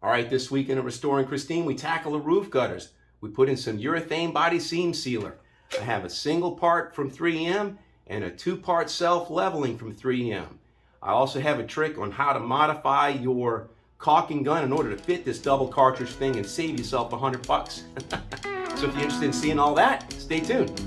All right, this week in Restoring Christine, we tackle the roof gutters. We put in some urethane body seam sealer. I have a single part from 3M and a two-part self-leveling from 3M. I also have a trick on how to modify your caulking gun in order to fit this double cartridge thing and save yourself $100. So if you're interested in seeing all that, stay tuned.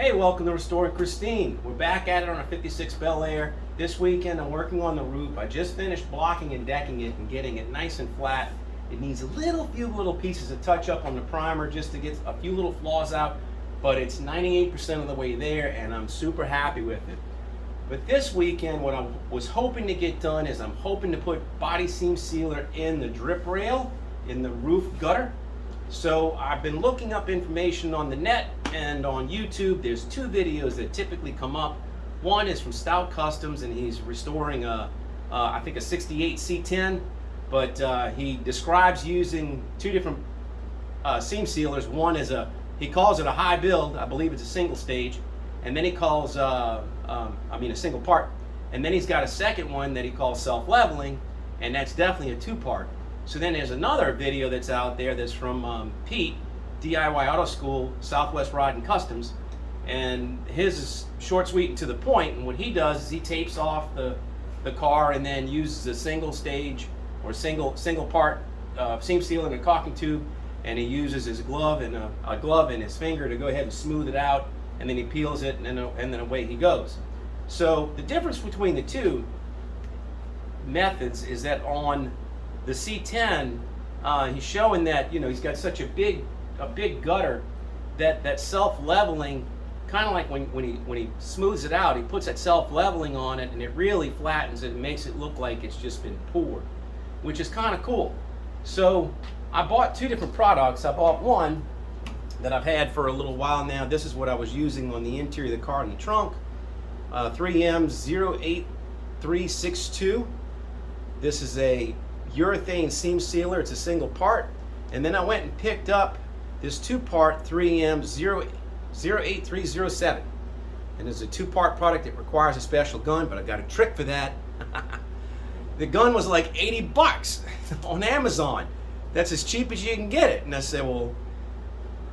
Hey, welcome to Restoring Christine. We're back at it on a 56 Bel Air. This weekend I'm working on the roof. I just finished blocking and decking it and getting it nice and flat. It needs a few little pieces of touch up on the primer just to get a few little flaws out, but it's 98% of the way there and I'm super happy with it. But this weekend what I was hoping to get done is I'm hoping to put body seam sealer in the drip rail, in the roof gutter. So I've been looking up information on the net and on YouTube. There's two videos that typically come up. One is from Stout Customs and he's restoring I think a 68 C10, but he describes using two different seam sealers. One is he calls it a high build, I believe it's a single stage, and then he calls, a single part. And then he's got a second one that he calls self-leveling, and that's definitely a two-part. So then there's another video that's out there that's from Pete, DIY Auto School, Southwest Rod and Customs, and his is short, sweet, and to the point. And what he does is he tapes off the car and then uses a single stage or single part seam sealer and a caulking tube, and he uses his glove and a glove in his finger to go ahead and smooth it out, and then he peels it, and then away he goes. So the difference between the two methods is that on the C10, he's showing that he's got such a big gutter that self-leveling, kind of like when he smooths it out, he puts that self-leveling on it and it really flattens it and makes it look like it's just been poured, which is kind of cool. So I bought two different products. I bought one that I've had for a little while now. This is what I was using on the interior of the car in the trunk, 3M's 08362. This is a urethane seam sealer. It's a single part. And then I went and picked up this two-part 3M 08307. And it's a two-part product. It requires a special gun, but I got a trick for that. The gun was like $80 on Amazon. That's as cheap as you can get it. And I said, well,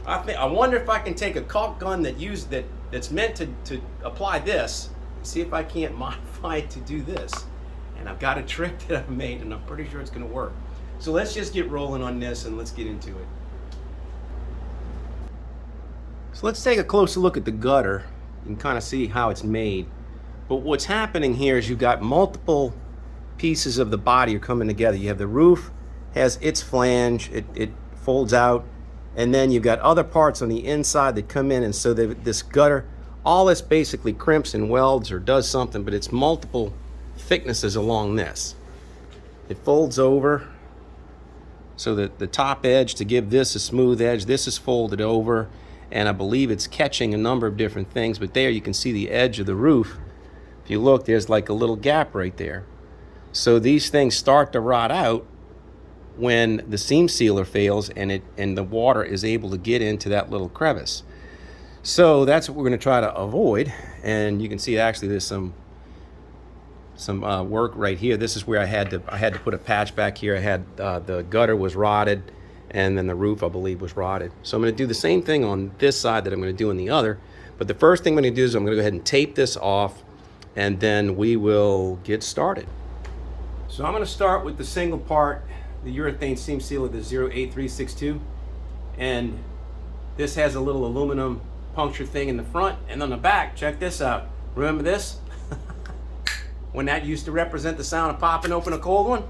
I wonder if I can take a caulk gun that's meant to apply this, and see if I can't modify it to do this. And I've got a trick that I've made, and I'm pretty sure it's going to work. So let's just get rolling on this and let's get into it. So let's take a closer look at the gutter and kind of see how it's made. But what's happening here is you've got multiple pieces of the body are coming together. You have the roof has its flange, it folds out, and then you've got other parts on the inside that come in, and so this gutter, all this basically crimps and welds or does something, but it's multiple thicknesses along this. It folds over so that the top edge, to give this a smooth edge, this is folded over, and I believe it's catching a number of different things, but there you can see the edge of the roof. If you look, there's like a little gap right there. So these things start to rot out when the seam sealer fails and the water is able to get into that little crevice. So that's what we're going to try to avoid. And you can see actually there's some work right here. This is where I had to put a patch back here. I had the gutter was rotted, and then the roof, I believe, was rotted. So I'm going to do the same thing on this side that I'm going to do on the other. But the first thing I'm going to do is I'm going to go ahead and tape this off, and then we will get started. So I'm going to start with the single part, the urethane seam sealer, the 08362, and this has a little aluminum puncture thing in the front, and on the back, check this out. Remember this? When that used to represent the sound of popping open a cold one?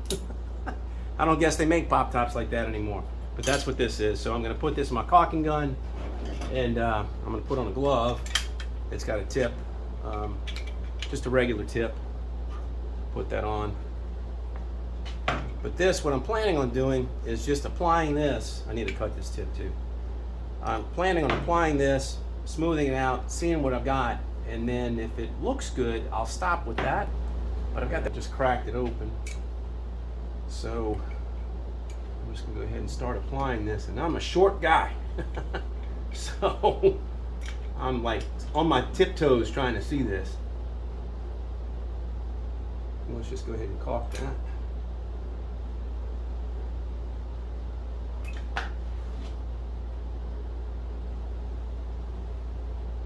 I don't guess they make pop tops like that anymore, but that's what this is. So I'm going to put this in my caulking gun, and I'm going to put on a glove. It's got a tip, just a regular tip. Put that on. But this, what I'm planning on doing is just applying this. I need to cut this tip too. I'm planning on applying this smoothing it out, seeing what I've got, and then if it looks good, I'll stop with that. But I've got that, just cracked it open. So I'm just gonna go ahead and start applying this. And I'm a short guy. So I'm like on my tiptoes trying to see this. Let's just go ahead and caulk that.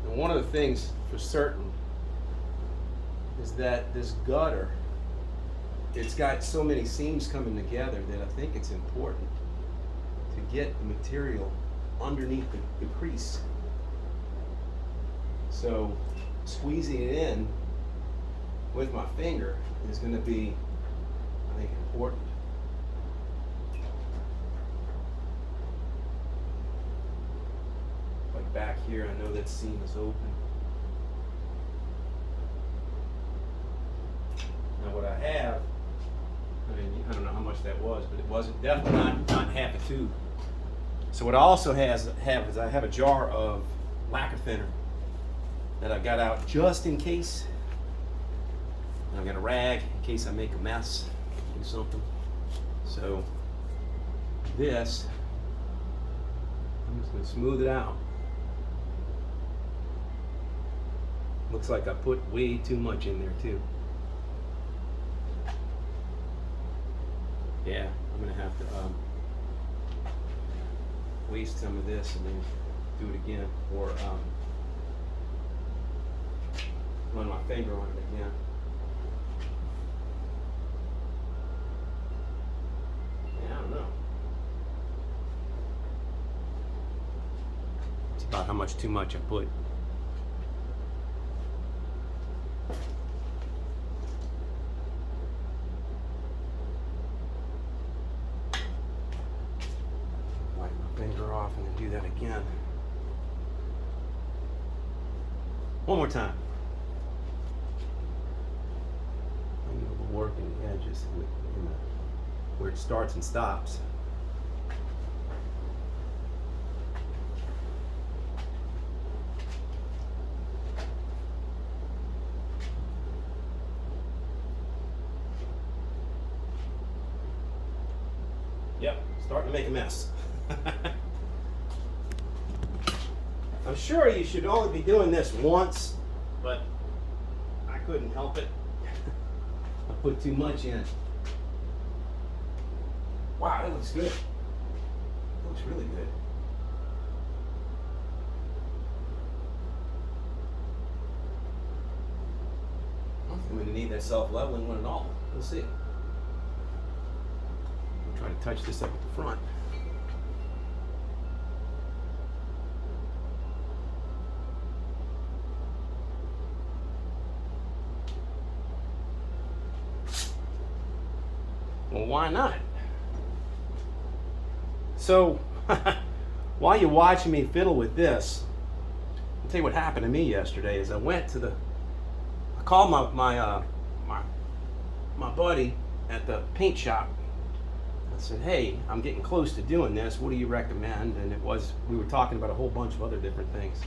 And one of the things for certain is that this gutter, it's got so many seams coming together that I think it's important to get the material underneath the crease. So squeezing it in with my finger is going to be, I think, important. Like back here, I know that seam is open. Now what I have, I mean, I don't know how much that was, but it wasn't, definitely not half a tube. So what I also have is I have a jar of lacquer thinner that I got out just in case. And I've got a rag in case I make a mess, do something. So this, I'm just going to smooth it out. Looks like I put way too much in there too. Yeah, I'm going to have to waste some of this and then do it again, or run my finger on it again. Yeah, I don't know. It's about how much too much I put. Wipe my finger off and then do that again. One more time. Working the edges where it starts and stops. Yep, starting to make a mess. I'm sure you should only be doing this once, but I couldn't help it. I put too much in. Wow, that looks good. That looks really good. I don't think I'm going to need that self-leveling one at all. We'll see. I'm trying to touch this up at the front. Well, why not? So, while you're watching me fiddle with this, I'll tell you what happened to me yesterday. Is I called my buddy at the paint shop. I said, hey, I'm getting close to doing this. What do you recommend? And we were talking about a whole bunch of other different things.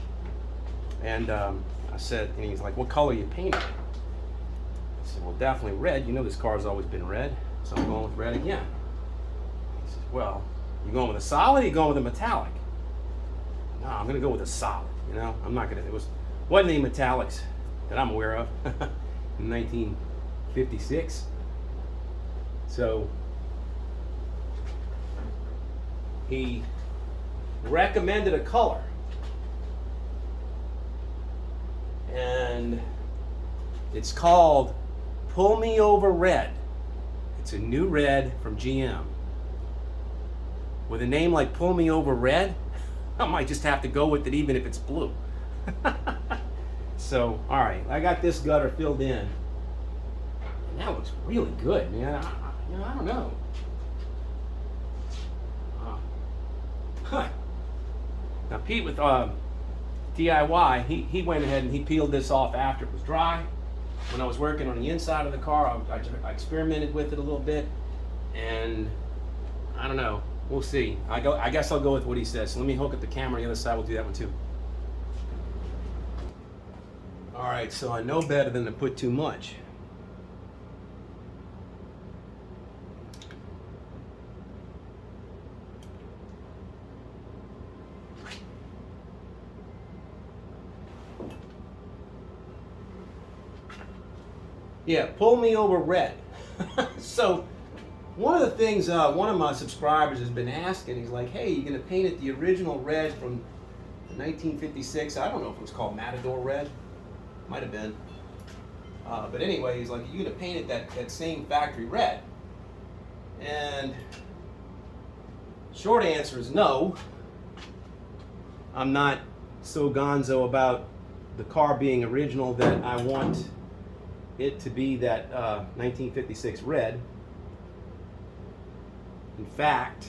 And I said, and he's like, what color you painting? I said, well, definitely red. You know this car's always been red. So I'm going with red again. He says, well, you going with a solid or you going with a metallic? No, I'm going to go with a solid. You know, I'm not going to, wasn't any metallics that I'm aware of in 1956. So he recommended a color. And it's called Pull Me Over Red. It's a new red from GM. With a name like Pull Me Over Red, I might just have to go with it even if it's blue. So, all right, I got this gutter filled in. And that looks really good, man. I don't know. Now, Pete with DIY, he went ahead and he peeled this off after it was dry. When I was working on the inside of the car, I experimented with it a little bit, and I don't know. We'll see. I guess I'll go with what he says. So let me hook up the camera on the other side. We'll do that one too. All right, so I know better than to put too much. Yeah, pull me over red. So one of the things one of my subscribers has been asking, he's like, hey, you're going to paint it the original red from 1956. I don't know if it was called Matador red. Might have been. But anyway, he's like, you're going to paint it that same factory red. And short answer is no. I'm not so gonzo about the car being original that I want it to be that 1956 red. In fact,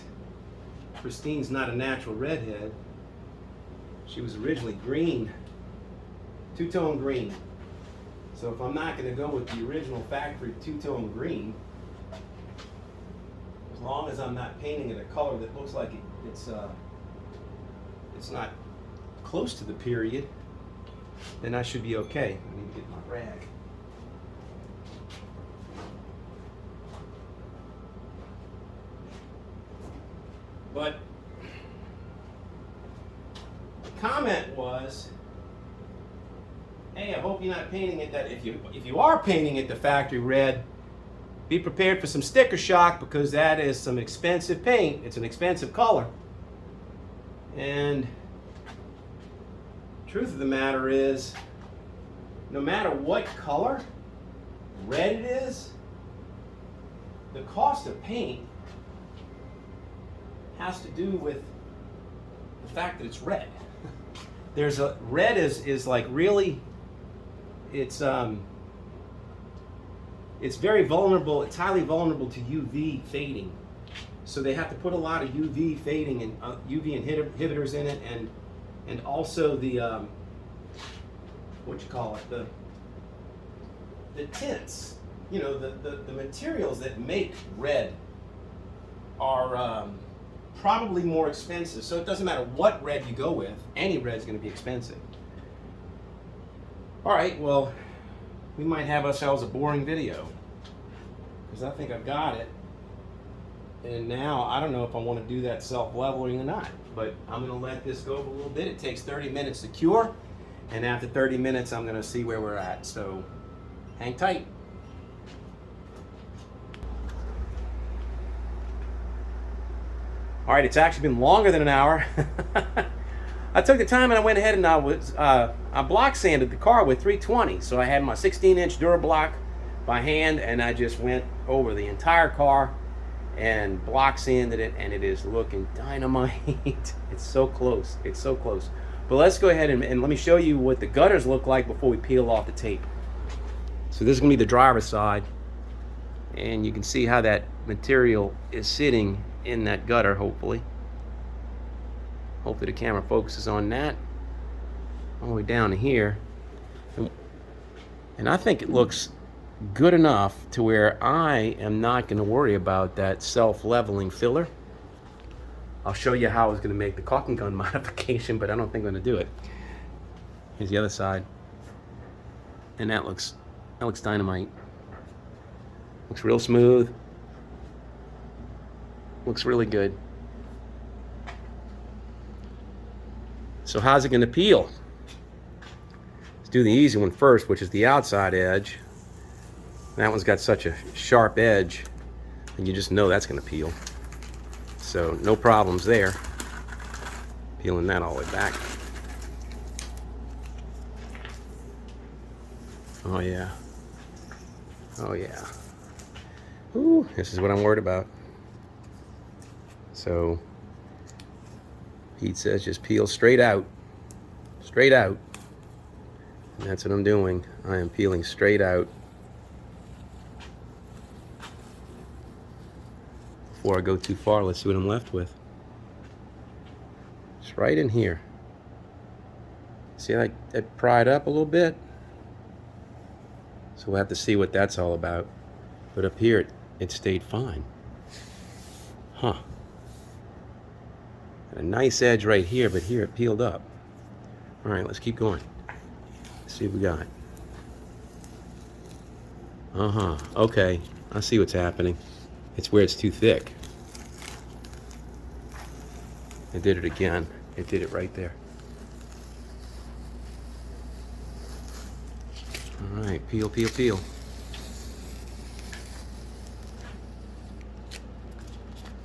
Christine's not a natural redhead. She was originally green, two-tone green. So if I'm not going to go with the original factory two-tone green, as long as I'm not painting it a color that looks like it's not close to the period, then I should be okay. I need to get my rag. But the comment was, hey, I hope you're not painting it that, if you are painting it the factory red, be prepared for some sticker shock, because that is some expensive paint. It's an expensive color. And truth of the matter is, no matter what color red it is, the cost of paint has to do with the fact that it's red. There's a red is like really, it's very vulnerable. It's highly vulnerable to UV fading. So they have to put a lot of UV fading and UV inhibitors in it, and also the what you call it, the tints. You know, the materials that make red are probably more expensive. So it doesn't matter what red you go with, any red's going to be expensive. All right, well, we might have ourselves a boring video, because I think I've got it. And now I don't know if I want to do that self-leveling or not, but I'm going to let this go a little bit. It takes 30 minutes to cure, and after 30 minutes I'm going to see where we're at. So hang tight. All right, it's actually been longer than an hour. I took the time and I went ahead and I block sanded the car with 320. So I had my 16-inch Durablock by hand, and I just went over the entire car and block sanded it, and it is looking dynamite. It's so close. It's so close. But let's go ahead and let me show you what the gutters look like before we peel off the tape. So this is going to be the driver's side, and you can see how that material is sitting in that gutter. Hopefully the camera focuses on that all the way down to here, and I think it looks good enough to where I am not going to worry about that self-leveling filler. I'll show you how I was going to make the caulking gun modification, but I don't think I'm going to do it. Here's the other side, and that looks dynamite. Looks real smooth. Looks really good. So how's it going to peel? Let's do the easy one first, which is the outside edge. That one's got such a sharp edge, and you just know that's going to peel. So no problems there. Peeling that all the way back. Oh yeah. Oh yeah. Ooh, this is what I'm worried about. So Pete says just peel straight out. Straight out. And that's what I'm doing. I am peeling straight out. Before I go too far, let's see what I'm left with. It's right in here. See how that pried up a little bit? So we'll have to see what that's all about. But up here, it stayed fine. Huh. Got a nice edge right here, but here it peeled up. All right, let's keep going. Let's see what we got. Uh-huh. Okay. I see what's happening. It's where it's too thick. It did it again. It did it right there. All right. Peel, peel, peel.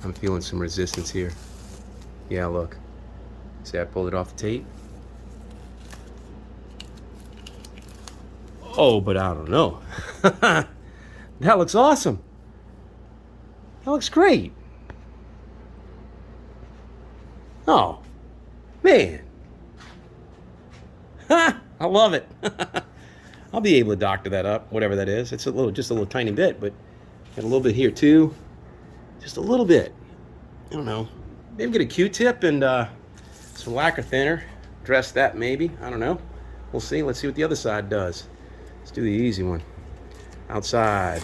I'm feeling some resistance here. Yeah, look. See, I pulled it off the tape. Oh, but I don't know. That looks awesome. That looks great. Oh, man. Ha! I love it. I'll be able to doctor that up, whatever that is. It's just a little tiny bit, but got a little bit here too. Just a little bit. I don't know. Maybe get a Q-tip and some lacquer thinner. Dress that maybe. I don't know. We'll see. Let's see what the other side does. Let's do the easy one. Outside.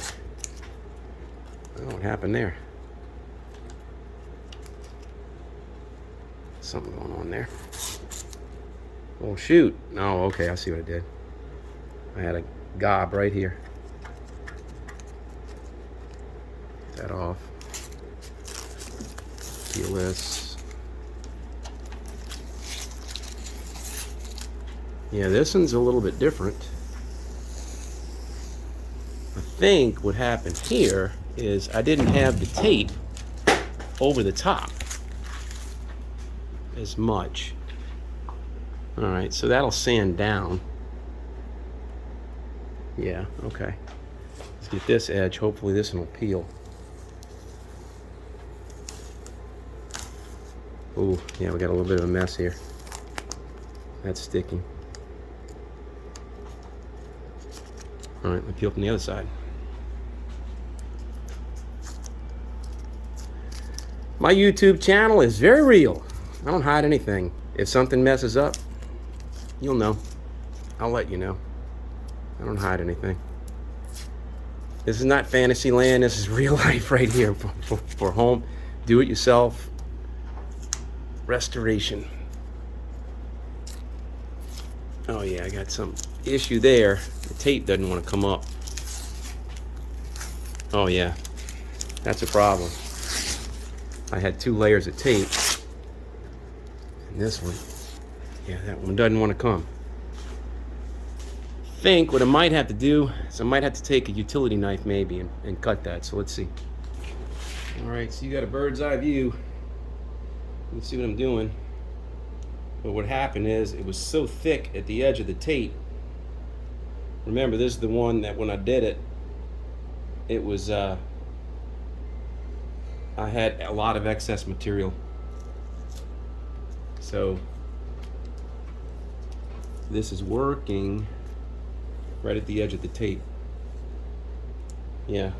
Oh, what happened there? Something going on there. Oh, shoot. Oh, okay. I see what I did. I had a gob right here. Get that off. Peel this. Yeah, this one's a little bit different. I think what happened here is I didn't have the tape over the top as much. All right, so that'll sand down. Yeah, okay. Let's get this edge. Hopefully this one will peel. Oh, yeah, we got a little bit of a mess here. That's sticking. All right, let me peel from the other side. My YouTube channel is very real. I don't hide anything. If something messes up, you'll know. I'll let you know. I don't hide anything. This is not fantasy land. This is real life right here for home. Do it yourself. Restoration. Oh yeah, I got some issue there. The tape doesn't want to come up. Oh yeah, that's a problem. I had 2 layers of tape. And this one, yeah, that one doesn't want to come. I think what I might have to do is I might have to take a utility knife maybe and cut that. So let's see. All right, so you got a bird's eye view. Let's see what I'm doing. But what happened is it was so thick at the edge of the tape. Remember, this is the one that when I did it, it was I had a lot of excess material. So this is working right at the edge of the tape. Yeah.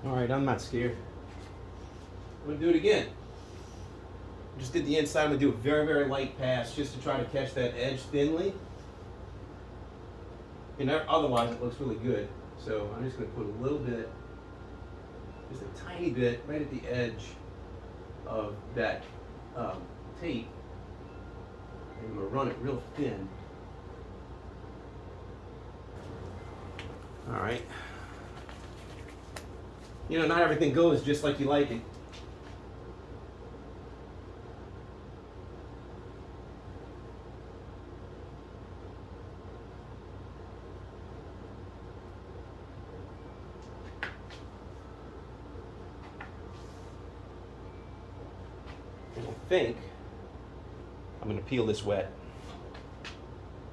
All right, I'm not scared. I'm gonna do it again. Just did the inside. I'm gonna do a very, very light pass just to try to catch that edge thinly. And otherwise it looks really good. So I'm just gonna put a little bit, just a tiny bit, right at the edge of that tape. And I'm gonna run it real thin. All right. You know, not everything goes just like you like it. I think I'm going to peel this wet.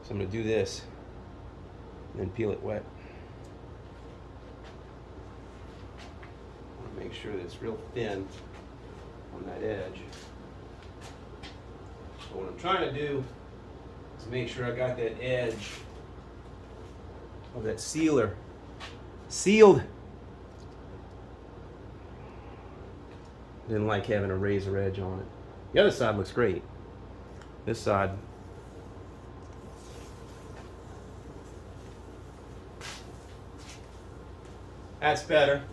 So I'm going to do this and then peel it wet. I want to make sure that it's real thin on that edge. So what I'm trying to do is make sure I got that edge of that sealer sealed. Didn't like having a razor edge on it. The other side looks great. This side, that's better.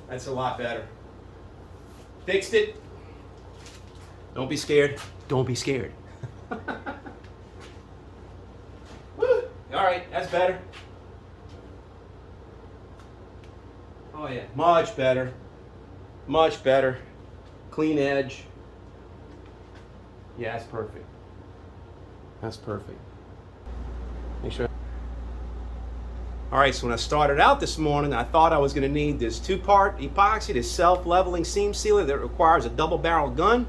That's a lot better. Fixed it. Don't be scared. Don't be scared. Woo. All right, that's better. Oh yeah, much better. Much better. Clean edge. Yeah, that's perfect. That's perfect. Make sure. All right, so when I started out this morning, I thought I was going to need this 2-part epoxy, this self-leveling seam sealer that requires a double-barrel gun.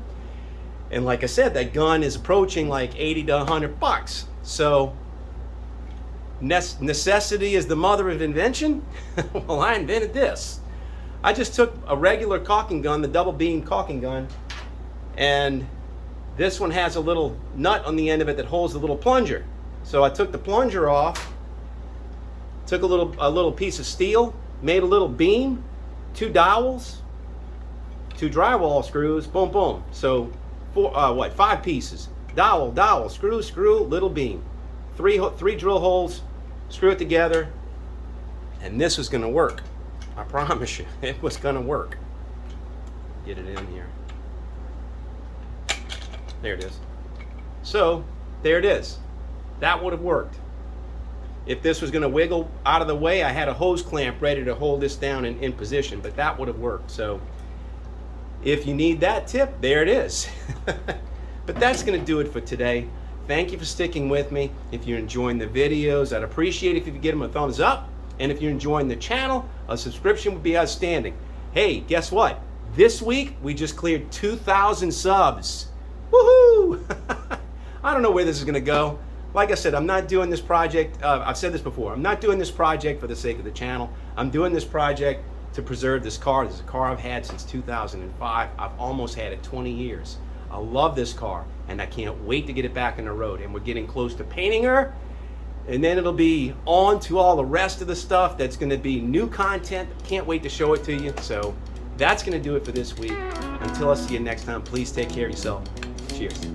And like I said, that gun is approaching like 80 to 100 bucks. So necessity is the mother of invention. Well, I invented this. I just took a regular caulking gun, the double beam caulking gun, and this one has a little nut on the end of it that holds the little plunger. So I took the plunger off, took a little piece of steel, made a little beam, 2 dowels, 2 drywall screws, boom, boom. So 5 pieces. Dowel, dowel, screw, screw, little beam. 3 drill holes, screw it together, and this was gonna work. I promise you, it was gonna work. Get it in here. There it is. So, there it is. That would have worked. If this was gonna wiggle out of the way, I had a hose clamp ready to hold this down in position, but that would have worked. So, if you need that tip, there it is. But that's gonna do it for today. Thank you for sticking with me. If you're enjoying the videos, I'd appreciate it if you could give them a thumbs up. And if you're enjoying the channel, a subscription would be outstanding. Hey, guess what? This week, we just cleared 2,000 subs. Woohoo! I don't know where this is gonna go. Like I said, I'm not doing this project, I've said this before, I'm not doing this project for the sake of the channel. I'm doing this project to preserve this car. This is a car I've had since 2005. I've almost had it 20 years. I love this car, and I can't wait to get it back on the road. And we're getting close to painting her, and then it'll be on to all the rest of the stuff that's going to be new content. Can't wait to show it to you. So that's going to do it for this week. Until I see you next time, please take care of yourself. Cheers.